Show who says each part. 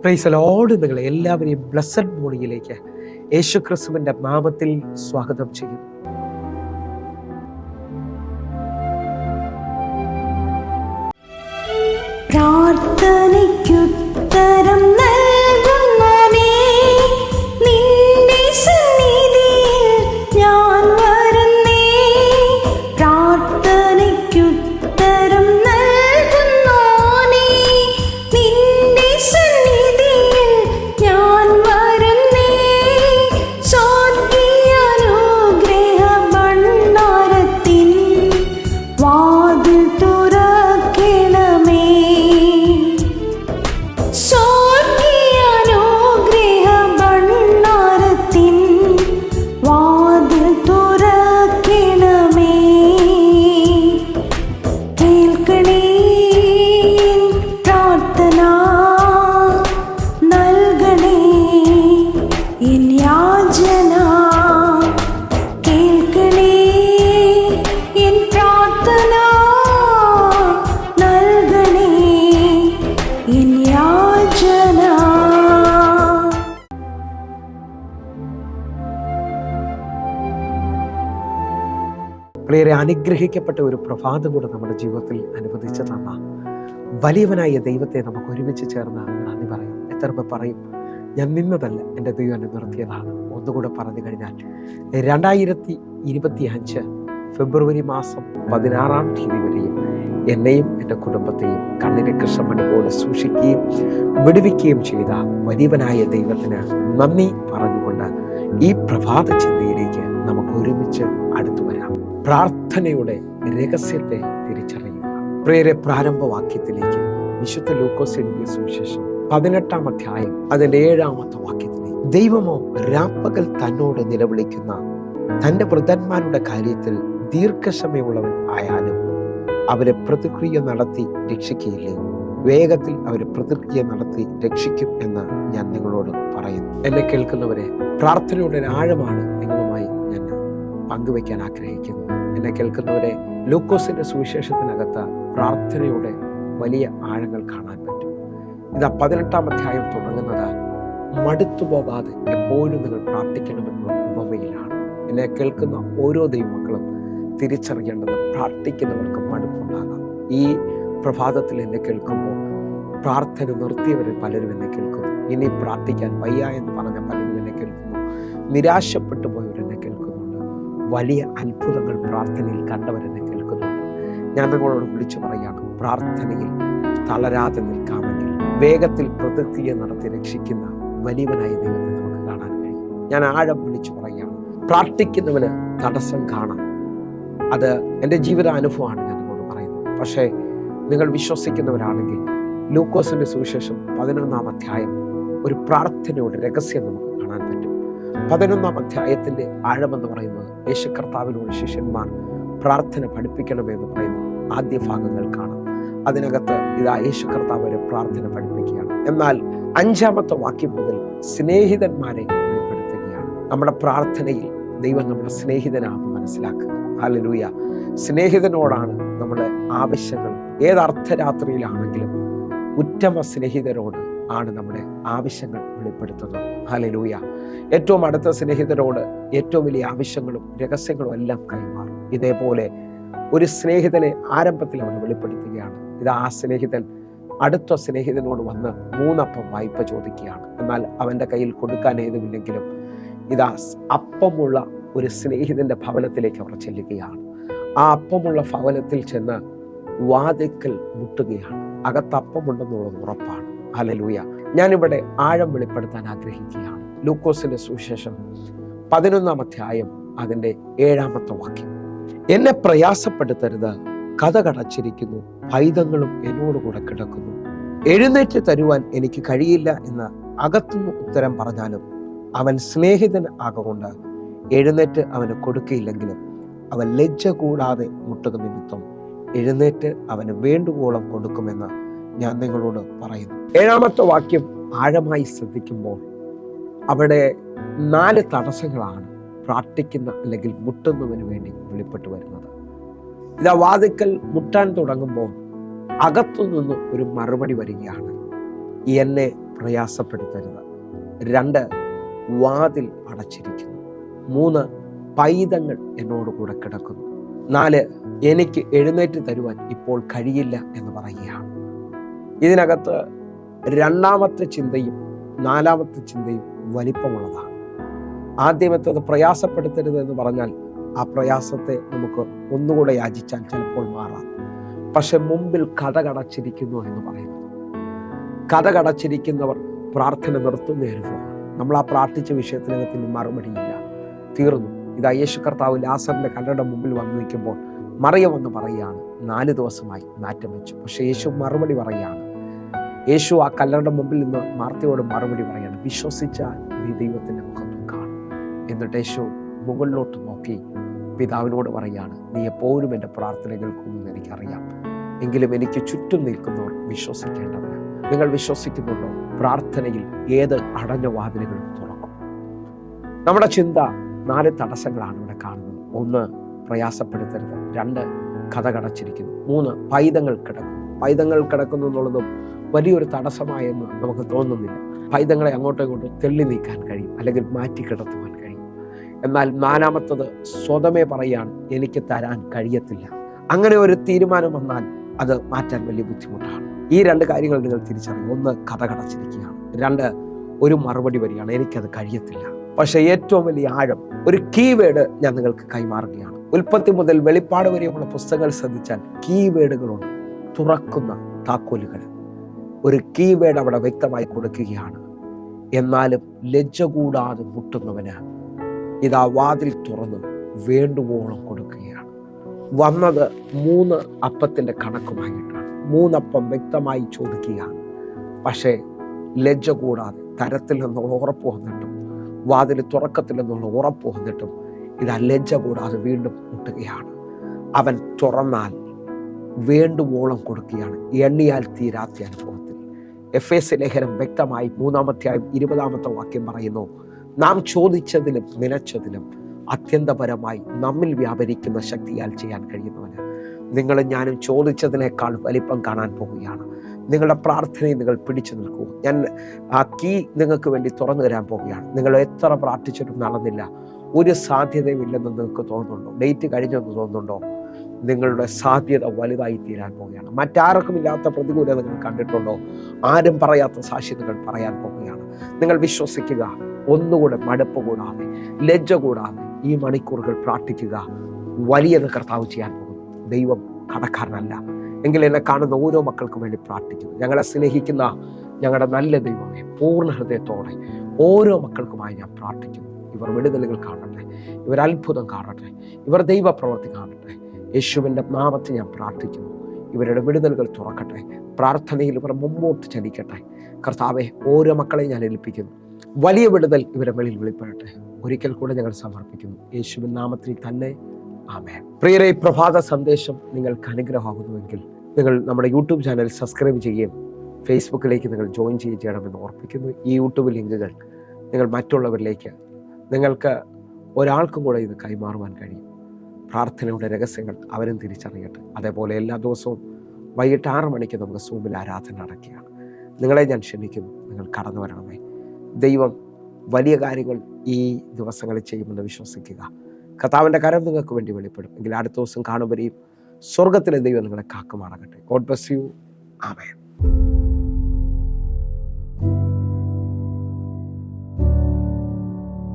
Speaker 1: Praise the Lord. നിങ്ങളെ എല്ലാവരെയും blessed മോർണിംഗിലേക്ക് യേശുക്രിസ്തുവിന്റെ നാമത്തിൽ സ്വാഗതം ചെയ്യുന്നു.
Speaker 2: പ്രാർത്ഥനയ്ക്കുത്തരം നൽകുന്നവനേ, നിന്റെ സന്നിധിയിൽ ഞാൻ വരുന്നേ. പ്രാർത്ഥനയ്ക്കുത്തരം നൽകുന്നവനേ, നിന്റെ സന്നിധിയിൽ ഞാൻ വരുന്നേ. സ്വർഗ്ഗീയാനുഗ്രഹ ഭണ്ഡാരത്തിൻ വാതിൽ തുറക്കണമേ.
Speaker 1: പ്രിയരെ, അനുഗ്രഹിക്കപ്പെട്ട ഒരു പ്രഭാതം കൂടെ നമ്മുടെ ജീവിതത്തിൽ അനുവദിച്ചു തന്ന വലിയവനായ ദൈവത്തെ നമുക്ക് ഒരുമിച്ച് ചേർന്ന് നന്ദി പറയാം. എത്ര പേർ പറയും, ഞാൻ നിന്നതല്ല, എൻ്റെ ദൈവം എന്നെ നിർത്തിയതാണ്? ഒന്നുകൂടെ പറഞ്ഞു കഴിഞ്ഞാൽ 2025 ഫെബ്രുവരി മാസം 16 തീയതി വരെയും എന്നെയും എൻ്റെ കുടുംബത്തെയും കണ്ണിനെ കൃഷ്ണമണി പോലെ സൂക്ഷിക്കുകയും വിടുവിക്കുകയും ചെയ്ത വലിയവനായ ദൈവത്തിന് നന്ദി പറഞ്ഞുകൊണ്ട് ഈ പ്രഭാത ചിന്തയിലേക്ക് നമുക്ക് ഒരുമിച്ച് അടുത്തു വരാം. പ്രാർത്ഥനയുടെ രഹസ്യത്തെ തിരിച്ചറിയുക. പ്രിയരെ, പ്രാരംഭവാക്യത്തിലേക്ക് വിശുദ്ധ ലൂക്കോസ് എഴുതിയ സുവിശേഷം 18-ാം അധ്യായം അതിൻ്റെ 7-ാമത്തെ വാക്യത്തിലേക്ക്, ദൈവമോ രാപ്പകൽ തന്നോട് നിലവിളിക്കുന്ന തൻ്റെ വൃദ്ധന്മാരുടെ കാര്യത്തിൽ ദീർഘക്ഷമയുള്ളവൻ ആയാലും അവരെ പ്രതിക്രിയ നടത്തി രക്ഷിക്കുകയില്ലേ? വേഗത്തിൽ അവരെ പ്രതിക്രിയ നടത്തി രക്ഷിക്കും എന്ന് ഞാൻ നിങ്ങളോട് പറയുന്നു. എന്നെ കേൾക്കുന്നവരെ, പ്രാർത്ഥനയുടെ ആഴമാണ് നിങ്ങളുമായി ഞാൻ പങ്കുവയ്ക്കാൻ ആഗ്രഹിക്കുന്നത്. എന്നെ കേൾക്കുന്നവരെ, ലൂക്കോസിന്റെ സുവിശേഷത്തിനകത്ത് പ്രാർത്ഥനയുടെ വലിയ ആഴങ്ങൾ കാണാൻ പറ്റും. ഇതാ 18-ാം അധ്യായം തുടങ്ങുന്നത് മടുത്തു പോകാതെ എപ്പോഴും നിങ്ങൾ പ്രാർത്ഥിക്കണമെന്ന ഉപമയിലാണ്. എന്നെ കേൾക്കുന്ന ഓരോ ദൈവമക്കളും തിരിച്ചറിയേണ്ടത്, പ്രാർത്ഥിക്കുന്നവർക്ക് മടുപ്പുണ്ടാകാം. ഈ പ്രഭാതത്തിൽ എന്നെ കേൾക്കുമ്പോൾ പ്രാർത്ഥന നിർത്തിയവരെ പലരും എന്നെ കേൾക്കുന്നു. ഇനി പ്രാർത്ഥിക്കാൻ വയ്യ എന്ന് പറഞ്ഞ പലരും എന്നെ കേൾക്കുന്നു. നിരാശപ്പെട്ടു പോയവരെന്നെ കേൾക്കുന്നുണ്ട്. വലിയ അത്ഭുതങ്ങൾ പ്രാർത്ഥനയിൽ കണ്ടവരെന്നെ കേൾക്കുന്നുണ്ട്. ഞാൻ നിങ്ങളോട് വിളിച്ചു പറയുകയാണ്, പ്രാർത്ഥനയിൽ തളരാതെ നിൽക്കാമെങ്കിൽ വേഗത്തിൽ പ്രതിക്രിയ നടത്തി രക്ഷിക്കുന്ന വലിയവനായ ദൈവത്തെ നമുക്ക് കാണാൻ കഴിയും. ഞാൻ ആഴം വിളിച്ചു പറയുകയാണ്, പ്രാർത്ഥിക്കുന്നവന് തടസ്സം കാണാം. അത് എൻ്റെ ജീവിത അനുഭവമാണ് ഞാൻ നിങ്ങളോട് പറയുന്നത്. പക്ഷേ നിങ്ങൾ വിശ്വസിക്കുന്നവരാണെങ്കിൽ ലൂക്കോസിന്റെ സുവിശേഷം 11-ാം അധ്യായം ഒരു പ്രാർത്ഥനയുടെ രഹസ്യം നമുക്ക് കാണാൻ പറ്റും. 11-ാം അധ്യായത്തിന്റെ ആഴമെന്ന് പറയുന്നത് യേശു കർത്താവിനോട് ശിഷ്യന്മാർ പ്രാർത്ഥന പഠിപ്പിക്കണമെന്ന് പറയുന്ന ആദ്യ ഭാഗങ്ങൾ കാണാം. അതിനകത്ത് ഇതാ യേശു കർത്താവ് വരെ പ്രാർത്ഥന പഠിപ്പിക്കുകയാണ്. എന്നാൽ 5-ാമത്തെ വാക്യം മുതൽ സ്നേഹിതന്മാരെ വെളിപ്പെടുത്തുകയാണ്. നമ്മുടെ പ്രാർത്ഥനയിൽ ദൈവം നമ്മുടെ സ്നേഹിതനാണെന്ന് മനസ്സിലാക്കുക. ഹല്ലേലൂയ. സ്നേഹിതനോടാണ് നമ്മുടെ ആവശ്യങ്ങൾ. ഏത് അർദ്ധരാത്രിയിലാണെങ്കിലും ഉത്തമ സ്നേഹിതരോട് ആണ് നമ്മുടെ ആവശ്യങ്ങൾ വെളിപ്പെടുത്തുന്നത്. ഹല്ലേലൂയ. ഏറ്റവും അടുത്ത സ്നേഹിതരോട് ഏറ്റവും വലിയ ആവശ്യങ്ങളും രഹസ്യങ്ങളും എല്ലാം കൈമാറും. ഇതേപോലെ ഒരു സ്നേഹിതനെ ആരംഭത്തിൽ അവൻ വെളിപ്പെടുത്തുകയാണ്. ഇത് ആ സ്നേഹിതൻ അടുത്ത സ്നേഹിതനോട് വന്ന് 3 അപ്പം വായ്പ ചോദിക്കുകയാണ്. എന്നാൽ അവൻ്റെ കയ്യിൽ കൊടുക്കാൻ ഏതുമില്ലെങ്കിലും ഇതാ അപ്പമുള്ള ഒരു സ്നേഹിതന്റെ ഭവനത്തിലേക്ക് അവർ ചെല്ലുകയാണ്. ആ അപ്പമുള്ള ഭവനത്തിൽ ചെന്ന് വാതിൽക്കൽ മുട്ടുകയാണ്. അകത്ത് അപ്പമുണ്ടെന്നുള്ളത് ഉറപ്പാണ്. ഹല്ലേലൂയ. ഞാനിവിടെ ആഴം വെളിപ്പെടുത്താൻ ആഗ്രഹിക്കുകയാണ്. ലൂക്കോസിന്റെ സുവിശേഷം 11-ാം അധ്യായം അതിൻ്റെ 7-ാമത്തെ വാക്യം, എന്നെ പ്രയാസപ്പെടുത്തരുത്, കതകടച്ചിരിക്കുന്നു, പൈതങ്ങളും എന്നോടുകൂടെ കിടക്കുന്നു, എഴുന്നേറ്റ് തരുവാൻ എനിക്ക് കഴിയില്ല എന്ന് അകത്തുനിന്ന് ഉത്തരം പറഞ്ഞാലും അവൻ സ്നേഹിതൻ ആകൊണ്ട് എഴുന്നേറ്റ് അവന് കൊടുക്കയില്ലെങ്കിലും അവൻ ലജ്ജ കൂടാതെ മുട്ടുക നിമിത്തം എഴുന്നേറ്റ് അവന് വേണ്ടുവോളം കൊടുക്കുമെന്ന് ഞാൻ നിങ്ങളോട് പറയുന്നു. 7-ാമത്തെ വാക്യം ആഴമായി ശ്രദ്ധിക്കുമ്പോൾ അവിടെ 4 തടസ്സങ്ങളാണ് പ്രാർത്ഥിക്കുന്ന അല്ലെങ്കിൽ മുട്ടുന്നവന് വേണ്ടി വെളിപ്പെട്ടു വരുന്നത്. ഇതാ വാതിക്കൽ മുട്ടാൻ തുടങ്ങുമ്പോൾ അകത്തുനിന്ന് ഒരു മറുപടി വരികയാണ്, എന്നെ പ്രയാസപ്പെടുത്തരുത്. 2, വാതിൽ അടച്ചിരിക്കുന്നു. 3, പൈതങ്ങൾ എന്നോട് കൂടെ കിടക്കുന്നു. 4, എനിക്ക് എഴുന്നേറ്റ് തരുവാൻ ഇപ്പോൾ കഴിയില്ല എന്ന് പറയുകയാണ്. ഇതിനകത്ത് 2ാമത്തെ ചിന്തയും 4ാമത്തെ ചിന്തയും വലിപ്പമുള്ളതാണ്. ആദ്യമത്തേത് പ്രയാസപ്പെടുത്തരുത് എന്ന് പറഞ്ഞാൽ ആ പ്രയാസത്തെ നമുക്ക് ഒന്നുകൂടെ യാചിച്ചാൽ ചിലപ്പോൾ മാറാം. പക്ഷെ മുമ്പിൽ കടകടച്ചിരിക്കുന്നു എന്ന് പറയുന്നത്, കടകടച്ചിരിക്കുന്നവർ പ്രാർത്ഥന നിർത്തുന്ന അനുഭവമാണ്. നമ്മൾ ആ പ്രാർത്ഥിച്ച വിഷയത്തിനകത്തിന് മറുപടിയില്ല, തീർന്നു. ഇതാ യേശു കർത്താവ് ലാസറിന്റെ കല്ലറയുടെ മുമ്പിൽ വന്ന് നിൽക്കുമ്പോൾ മറിയമെന്ന് പറയുകയാണ് 4 ദിവസമായി മാറ്റം വെച്ചു. പക്ഷെ യേശു മറുപടി പറയുകയാണ്. യേശു ആ കല്ലറയുടെ മുമ്പിൽ നിന്ന് മാർത്തയോട് മറുപടി പറയുകയാണ്, വിശ്വസിച്ചാൽ നീ ദൈവത്തിന്റെ മുഖത്ത് കാണും. എന്നിട്ട് യേശു മുകളിലോട്ട് നോക്കി പിതാവിനോട് പറയുകയാണ്, നീ എപ്പോഴും എൻ്റെ പ്രാർത്ഥന കേൾക്കുമെന്ന് എനിക്കറിയാം, എങ്കിലും എനിക്ക് ചുറ്റും നിൽക്കുന്നവർ വിശ്വസിക്കേണ്ടതിന്. നിങ്ങൾ വിശ്വസിക്കുന്നുണ്ടോ? പ്രാർത്ഥനയിൽ ഏത് അടഞ്ഞ വാതിലുകളും തുറക്കും. നമ്മുടെ ചിന്ത 4 തടസ്സങ്ങളാണ് ഇവിടെ കാണുന്നത്. 1, പ്രയാസപ്പെടുത്തരുത്. 2, കടകടച്ചിരിക്കുന്നു. 3, പൈതങ്ങൾ കിടക്കുന്നു. പൈതങ്ങൾ കിടക്കുന്നു എന്നുള്ളതും വലിയൊരു തടസ്സമായെന്ന് നമുക്ക് തോന്നുന്നില്ല. പൈതങ്ങളെ അങ്ങോട്ടും ഇങ്ങോട്ടും തെള്ളി നീക്കാൻ കഴിയും, അല്ലെങ്കിൽ മാറ്റി കിടത്തുവാൻ കഴിയും. എന്നാൽ 4ാമത്തത് സ്വതമേ പറയാണ്, എനിക്ക് തരാൻ കഴിയത്തില്ല. അങ്ങനെ ഒരു തീരുമാനം വന്നാൽ അത് മാറ്റാൻ വലിയ ബുദ്ധിമുട്ടാണ്. ഈ 2 കാര്യങ്ങൾ നിങ്ങൾ തിരിച്ചറിയും. 1, കടകടച്ചിരിക്കുകയാണ്. 2, ഒരു മറുപടി വരികയാണ്, എനിക്കത് കഴിയത്തില്ല. പക്ഷെ ഏറ്റവും വലിയ ആഴം, ഒരു കീവേഡ് ഞാൻ നിങ്ങൾക്ക് കൈമാറുകയാണ്. ഉൽപ്പത്തി മുതൽ വെളിപ്പാട് വരെയുള്ള പുസ്തകങ്ങൾ ശ്രദ്ധിച്ചാൽ കീവേഡുകളുണ്ട്, തുറക്കുന്ന താക്കോലുകൾ. ഒരു കീവേഡ് അവിടെ വ്യക്തമായി കൊടുക്കുകയാണ്. എന്നാലും ലജ്ജ കൂടാതെ മുട്ടുന്നവന് ഇതാ വാതിൽ തുറന്ന് വേണ്ടുവോളം കൊടുക്കുകയാണ്. വന്നത് 3 അപ്പത്തിന്റെ കണക്കുമായിട്ടാണ്. 3 അപ്പം വ്യക്തമായി ചോദിക്കുകയാണ്. പക്ഷേ ലജ്ജ കൂടാതെ തരത്തിൽ നിന്നുള്ള ഉറപ്പ് വന്നിട്ടും, വാതിൽ തുറക്കത്തിൽ നിന്നുള്ള ഉറപ്പ് വന്നിട്ടും ഇതാ ലജ്ജ കൂടാതെ വീണ്ടും മുട്ടുകയാണ്. അവൻ തുറന്നാൽ വേണ്ടുവോളം കൊടുക്കുകയാണ്, എണ്ണിയാൽ തീരാത്ത അനുഭവത്തിൽ. എഫേസ്യ ലേഖനം വ്യക്തമായി 3-ാം അധ്യായം 20-ാമത്തെ വാക്യം പറയുന്നു, നാം ചോദിച്ചതിലും നിലച്ചതിലും അത്യന്തപരമായി നമ്മിൽ വ്യാപരിക്കുന്ന ശക്തിയാൽ ചെയ്യാൻ കഴിയുന്നവന് നിങ്ങളും ഞാനും ചോദിച്ചതിനേക്കാൾ വലിപ്പം കാണാൻ പോവുകയാണ്. നിങ്ങളുടെ പ്രാർത്ഥനയെ നിങ്ങൾ പിടിച്ചു നിൽക്കൂ. ഞാൻ ആ കീ നിങ്ങൾക്ക് വേണ്ടി തുറന്നു തരാൻ പോവുകയാണ്. നിങ്ങൾ എത്ര പ്രാർത്ഥിച്ചിട്ടും നടന്നില്ല, ഒരു സാധ്യതയും ഇല്ലെന്ന് നിങ്ങൾക്ക് തോന്നുന്നുണ്ടോ? ഡേറ്റ് കഴിഞ്ഞെന്ന് തോന്നുന്നുണ്ടോ? നിങ്ങളുടെ സാധ്യത വലുതായി തീരാൻ പോവുകയാണ്. മറ്റാർക്കും ഇല്ലാത്ത പ്രതികൂലത നിങ്ങൾ കണ്ടിട്ടുണ്ടോ? ആരും പറയാത്ത സാക്ഷ്യതകൾ പറയാൻ പോവുകയാണ്. നിങ്ങൾ വിശ്വസിക്കുക. ഒന്നുകൂടെ മടുപ്പ് കൂടാതെ, ലജ്ജ കൂടാതെ ഈ മണിക്കൂറുകൾ പ്രാർത്ഥിക്കുക. വലിയത് കർത്താവ് ചെയ്യാൻ പോകുന്നു. ദൈവം കടക്കാരനല്ല. എങ്കിൽ എന്നെ കാണുന്ന ഓരോ മക്കൾക്കും വേണ്ടി പ്രാർത്ഥിക്കുന്നു. ഞങ്ങളെ സ്നേഹിക്കുന്ന ഞങ്ങളുടെ നല്ല ദൈവമേ, പൂർണ്ണ ഹൃദയത്തോടെ ഓരോ മക്കൾക്കുമായി ഞാൻ പ്രാർത്ഥിക്കുന്നു. ഇവർ വിടുതലുകൾ കാണട്ടെ, ഇവർ അത്ഭുതം കാണട്ടെ, ഇവർ ദൈവപ്രവൃത്തി കാണട്ടെ. യേശുവിൻ്റെ നാമത്തിൽ ഞാൻ പ്രാർത്ഥിക്കുന്നു. ഇവരുടെ വിടുതലുകൾ തുറക്കട്ടെ. പ്രാർത്ഥനയിൽ ഇവർ മുമ്പോട്ട് ചലിക്കട്ടെ. കർത്താവെ, ഓരോ മക്കളെയും ഞാൻ ഏൽപ്പിക്കുന്നു. വലിയ വിടുതൽ ഇവരെ വെളിയിൽ വെളിപ്പെടട്ടെ. ഒരിക്കൽ കൂടെ ഞങ്ങൾ സമർപ്പിക്കുന്നു യേശുവിൻ നാമത്തിൽ തന്നെ, ആമേൻ. പ്രിയരെ, പ്രഭാത സന്ദേശം നിങ്ങൾക്ക് അനുഗ്രഹമാകുന്നുവെങ്കിൽ നിങ്ങൾ നമ്മുടെ യൂട്യൂബ് ചാനൽ സബ്സ്ക്രൈബ് ചെയ്യുകയും ഫേസ്ബുക്കിലേക്ക് നിങ്ങൾ ജോയിൻ ചെയ്യണമെന്ന് ഓർപ്പിക്കുന്നു. ഈ യൂട്യൂബ് ലിങ്കുകൾ നിങ്ങൾ മറ്റുള്ളവരിലേക്ക്, നിങ്ങൾക്ക് ഒരാൾക്കും കൂടെ ഇത് കൈമാറുവാൻ കഴിയും. പ്രാർത്ഥനയുടെ രഹസ്യങ്ങൾ അവരും തിരിച്ചറിയട്ടെ. അതേപോലെ എല്ലാ ദിവസവും വൈകിട്ട് 6 മണിക്ക് നമുക്ക് സൂമിൽ ആരാധന നടക്കുകയാണ്. നിങ്ങളെ ഞാൻ ക്ഷണിക്കുന്നു, നിങ്ങൾ കടന്നു വരണമേ. ദൈവം വലിയ കാര്യങ്ങൾ ഈ ദിവസങ്ങളിൽ ചെയ്യുമെന്ന് വിശ്വസിക്കുക. കർത്താവിൻ്റെ കരം നിങ്ങൾക്ക് വേണ്ടി വെളിപ്പെടും. എങ്കിൽ അടുത്ത ദിവസം കാണുമ്പോഴേയും സ്വർഗത്തിലെ ദൈവം നിങ്ങളെ കാക്കുമാറാകട്ടെ. God bless you. ആമേൻ.